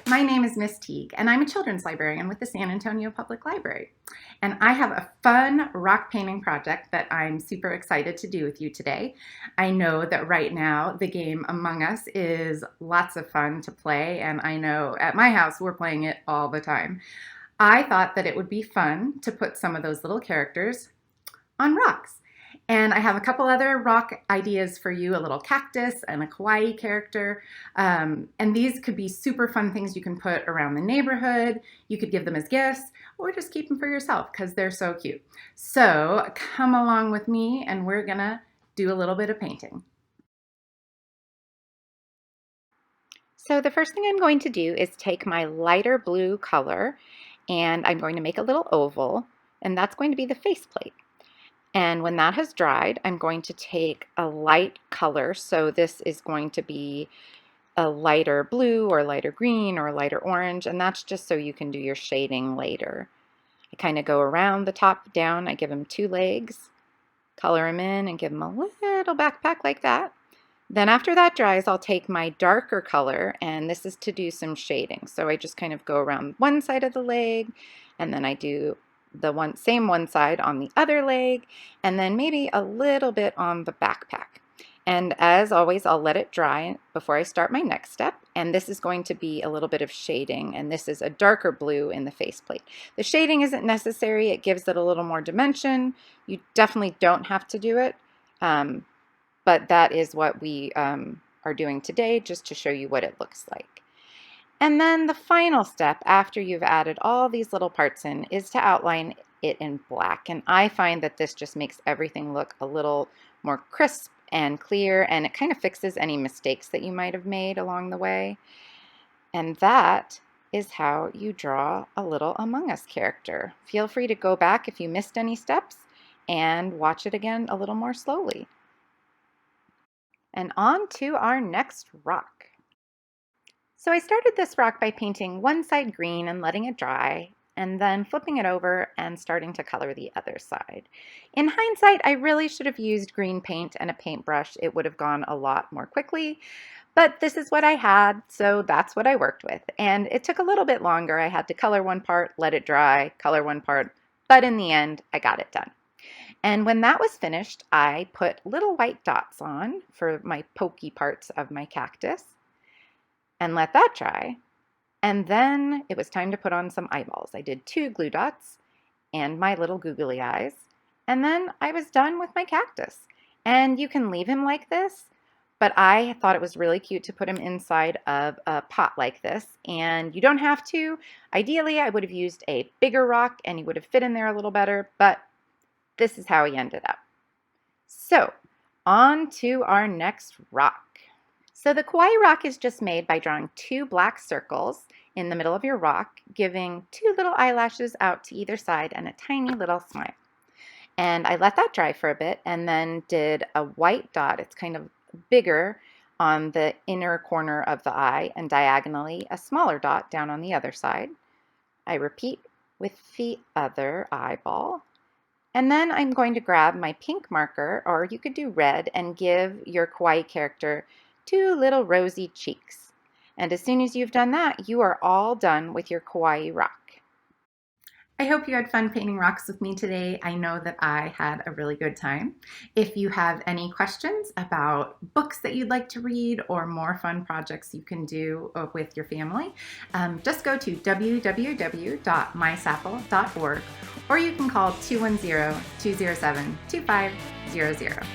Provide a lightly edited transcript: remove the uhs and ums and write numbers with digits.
My name is Miss Teague, and I'm a children's librarian with the San Antonio Public Library. And I have a fun rock painting project that I'm super excited to do with you today. I know that right now the game Among Us is lots of fun to play, and I know at my house we're playing it all the time. I thought that it would be fun to put some of those little characters on rocks. And I have a couple other rock ideas for you, a little cactus and a kawaii character. And these could be super fun things you can put around the neighborhood. You could give them as gifts or just keep them for yourself because they're so cute. So come along with me and we're gonna do a little bit of painting. So the first thing I'm going to do is take my lighter blue color and I'm going to make a little oval, and that's going to be the faceplate. And when that has dried, I'm going to take a light color. So this is going to be a lighter blue or lighter green or lighter orange, and that's just so you can do your shading later. I kind of go around the top down. I give them two legs, color them in, and give them a little backpack like that. Then after that dries, I'll take my darker color, and this is to do some shading. So I just kind of go around one side of the leg, and then I do the same one side on the other leg, and then maybe a little bit on the backpack. And as always, I'll let it dry before I start my next step. And this is going to be a little bit of shading, and this is a darker blue in the faceplate. The shading isn't necessary. It gives it a little more dimension. You definitely don't have to do it, but that is what we are doing today, just to show you what it looks like. And then the final step after you've added all these little parts in is to outline it in black. And I find that this just makes everything look a little more crisp and clear, and it kind of fixes any mistakes that you might have made along the way. And that is how you draw a little Among Us character. Feel free to go back if you missed any steps and watch it again a little more slowly. And on to our next rock. So I started this rock by painting one side green and letting it dry, and then flipping it over and starting to color the other side. In hindsight, I really should have used green paint and a paintbrush. It would have gone a lot more quickly, but this is what I had, so that's what I worked with. And it took a little bit longer. I had to color one part, let it dry, color one part, but in the end, I got it done. And when that was finished, I put little white dots on for my pokey parts of my cactus and let that dry. And then it was time to put on some eyeballs. I did 2 glue dots and my little googly eyes. And then I was done with my cactus. And you can leave him like this, but I thought it was really cute to put him inside of a pot like this. And you don't have to. Ideally, I would have used a bigger rock and he would have fit in there a little better, but this is how he ended up. So on to our next rock. So the kawaii rock is just made by drawing 2 black circles in the middle of your rock, giving 2 little eyelashes out to either side and a tiny little smile. And I let that dry for a bit and then did a white dot. It's kind of bigger on the inner corner of the eye and diagonally a smaller dot down on the other side. I repeat with the other eyeball. And then I'm going to grab my pink marker, or you could do red, and give your kawaii character 2 little rosy cheeks. And as soon as you've done that, you are all done with your kawaii rock. I hope you had fun painting rocks with me today. I know that I had a really good time. If you have any questions about books that you'd like to read or more fun projects you can do with your family, just go to www.mysapl.org, or you can call 210-207-2500.